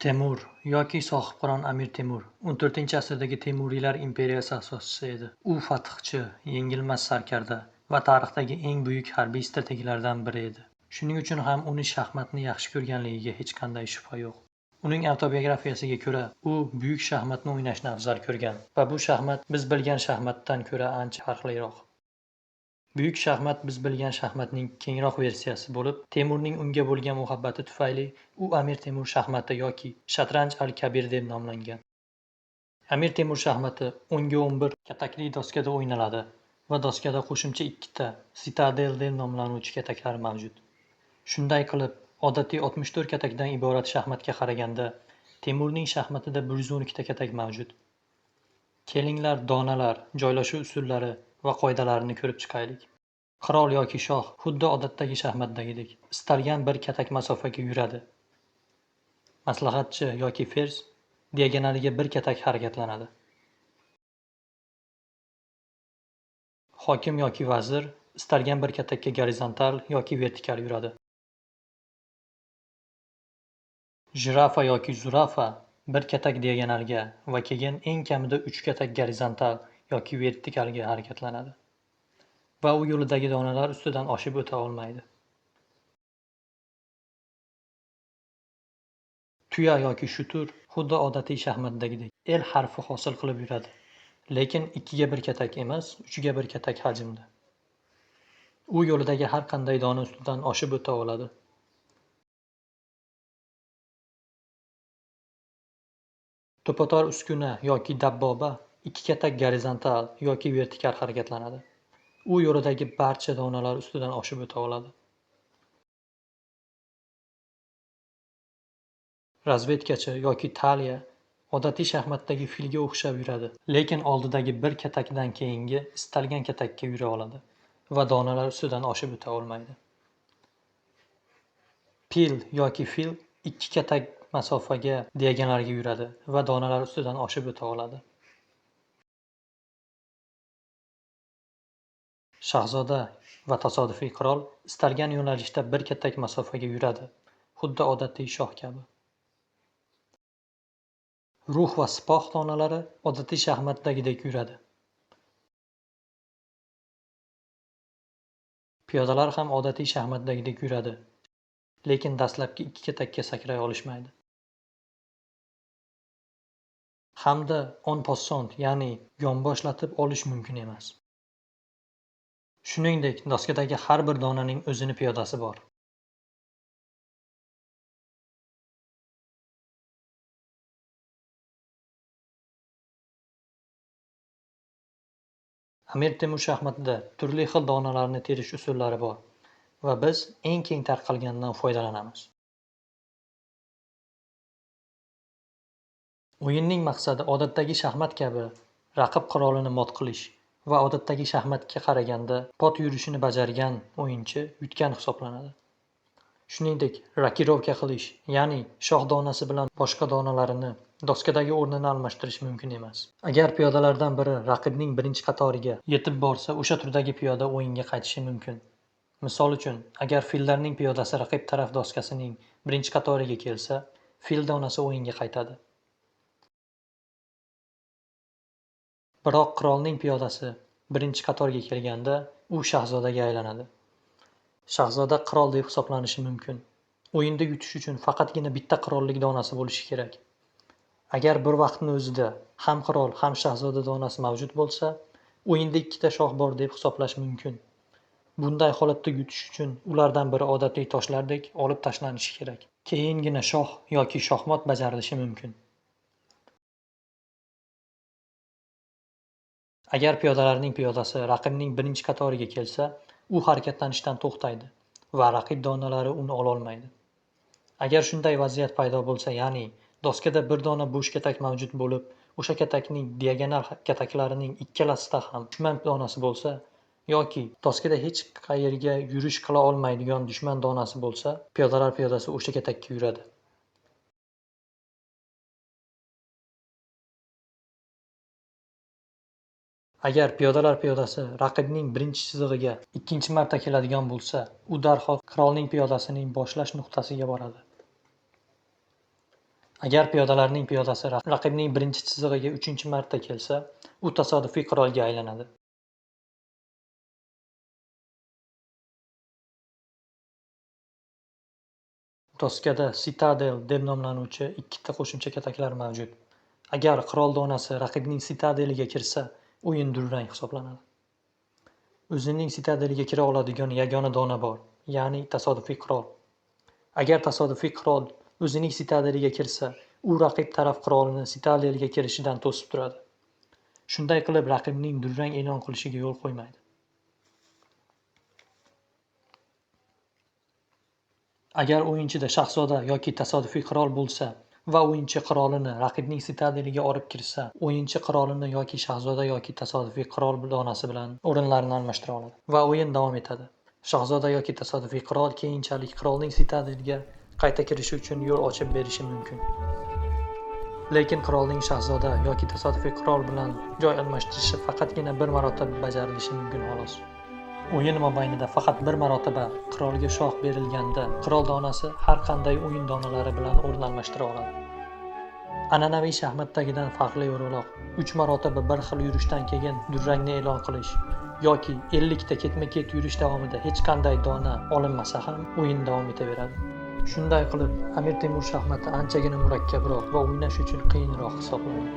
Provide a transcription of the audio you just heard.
Temur yoki Sohibqiron Amir Temur 14-asrdagi Temuriylar imperiyasi asoschisi edi. U fathchi, yengilmas sarkarda va tarixdagi eng buyuk harbiy strateglardan biri edi. Shuning uchun ham uni shaxmatni yaxshi ko'rganligiga hech qanday shubha yo'q. Uning avtobiografiyasiga ko'ra, u buyuk shaxmatni o'ynashni afzal ko'rgan va bu shaxmat biz bilgan shaxmatdan ko'ra ancha farqliroq. Buyuk shaxmat biz bilgan shaxmatning kengroq versiyasi bo'lib, Temurning unga bo'lgan muhabbati tufayli u Amir Temur shaxmati yoki Shatranj al-Kabir deb nomlangan. Amir Temur shaxmati 10 ga 11 katakli doskada o'ynaladi va doskada qo'shimcha 2 ta Citadel deb nomlanuvchi kataklar mavjud. Shunday qilib, odatiy 64 katakdan iborat shaxmatga qaraganda, Temurning shaxmatida 112 ta katak mavjud. Kelinglar donalar, joylashuv usullari va qoidalarini ko'rib chiqaylik. Qirol yoki shoh xuddi odatdagi shaxmatdagidek istalgan bir katak masofaga yuradi. Maslahatchi yoki fers diagonaliga bir katak harakatlanadi. Hokim yoki vazir istalgan bir katakka gorizontal yoki vertikal yuradi. Jirafa yoki zurafa bir katak diagonalga va keyin eng kamida 3 katak gorizontal yoki vertikalga harakatlanadi va u yo'lidagi donalar ustidan oshib o'ta olmaydi. Tuya yoki shutur xuddi odatiy shaxmatdagidek L harfi hosil qilib yuradi, lekin 2 ga 1 katak emas, 3 ga 1 katak hajmda. U yo'lidagi har qanday dona ustidan oshib o'ta oladi. To'polon uskuna yoki dabboba 2 katak gorizontal yoki vertikal harakatlanadi. U yo'lidagi barcha donalar ustidan oshib o'ta oladi. Razvedkachi yoki talya odatiy shaxmatdagi filga o'xshab yuradi, lekin oldidagi bir katakdan keyingi istalgan katakka yura oladi va donalar ustidan oshib o'ta olmaydi. Pil yoki fil 2 katak masofaga diagonalga yuradi va donalar ustidan oshib o'ta oladi. Shahzoda va tasodifiy qirol istalgan yo'nalishda bir katak masofaga yuradi, xuddi odatiy shoh kabi. Ruh va sipoh donalari odatiy shaxmatdagidek yuradi. Piyodalar ham odatiy shaxmatdagidek yuradi, lekin dastlabki 2 katakka sakray olishmaydi. Hamda en passant, ya'ni yonboshlatib olish mumkin emas. Shuningdek, doskadagi har bir donaning o'zini piyodasi bor. Amir Temur shaxmatida turli xil donalarni terish usullari bor va biz eng keng tarqalganidan foydalanamiz. O'yinning maqsadi odatdagi shaxmat kabi raqib qirolini mot qilish va odatdagi shaxmatga qaraganda pot yurishini bajargan o'yinchi yutgan hisoblanadi. Shuningdek, rokirovka qilish, ya'ni shoh donasi bilan boshqa donalarini doskadagi o'rnini almashtirish mumkin emas. Agar piyodalardan biri raqibning birinchi qatoriga yetib borsa, o'sha turdagi piyoda o'yinga qaytishi mumkin. Misol uchun, agar fillarning piyodasi raqib taraf doskasining birinchi qatoriga kelsa, fil donasi o'yinga qaytadi. Biroq qirolning piyodasi birinchi qatorga kelganda, u shahzodaga aylanadi. Shahzoda qirol deb hisoblanishi mumkin. O'yinda yutish uchun faqatgina bitta qirollik donasi bo'lishi kerak. Agar bir vaqtning o'zida ham qirol, ham shahzoda donasi mavjud bo'lsa, o'yinda ikkita shoh bor deb hisoblash mumkin. Bunday holatda yutish uchun ulardan biri odatiy toshlardek olib tashlanishi kerak. Keyingina shoh yoki shohmat bajarilishi mumkin. Agar piyodalarning piyodasi raqibning birinchi qatoriga kelsa, u harakatlanishdan to'xtaydi va raqib donalari uni ololmaydi. Agar shunday vaziyat paydo bo'lsa, ya'ni doskada bir dona bo'sh katak mavjud bo'lib, o'sha katakning diagonal kataklarining ikkalasida ham dushman donasi bo'lsa, yoki doskada hech qayerga yurish qila olmaydigan dushman donasi bo'lsa, piyodalar piyodasi o'sha katakka yuradi. Agar piyodalar piyodasi raqibning birinchi chizig'iga ikkinchi marta keladigan bo'lsa, u darhol qirolning piyodasining boshlash nuqtasiga boradi. Agar piyodalarning piyodasi raqibning birinchi chizig'iga 3-marta kelsa, u tasodifiy qirolga aylanadi. Doskada Citadel deb nomlanuvchi ikkita qo'shimcha kataklar mavjud. Agar qirol donasi raqibning sitadeliga kirsa, o'yin durang hisoblanadi. O'zining sitadeliga kira oladigan yagona dona bor, ya'ni tasodifiy qirol. Agar tasodifiy qirol o'zining sitadeliga kirsa, u raqib taraf qirolini sitadeliga kirishidan to'sib turadi. Shunday qilib, raqibning durang e'lon qilishiga yo'l qo'ymaydi. Agar o'yinchida shahzoda yoki tasodifiy qirol bo'lsa va o'yinchi qirolini raqibning sitadeliga olib kirsa, o'yinchi qirolini yoki shahzoda yoki tasodifiy qirol donasi bilan o'rinlarini almashtira oladi va o'yin davom etadi. Shahzoda yoki tasodifiy qirol keyinchalik qirolning sitadeliga qayta kirishi uchun yo'l ochib berishi mumkin. Lekin qirolning shahzoda yoki tasodifiy qirol bilan joy almashtirishi faqatgina bir marotaba bajarilishi mumkin xolos. O'yin mobaynida faqat bir marotaba qirolga shoh berilganda, qirol donasi har qanday o'yin donalari bilan o'rin almashtira oladi. An'anaviy shaxmatdagidan farqli o'laroq 3 marotaba bir xil yurishdan keyin durangni e'lon qilish yoki 50 ta ketma-ket yurish davomida hech qanday dona olinmasa ham o'yin davom etaveradi. Shunday qilib, Amir Temur shaxmati anchagina murakkabroq va o'ynash uchun qiyinroq hisoblanadi.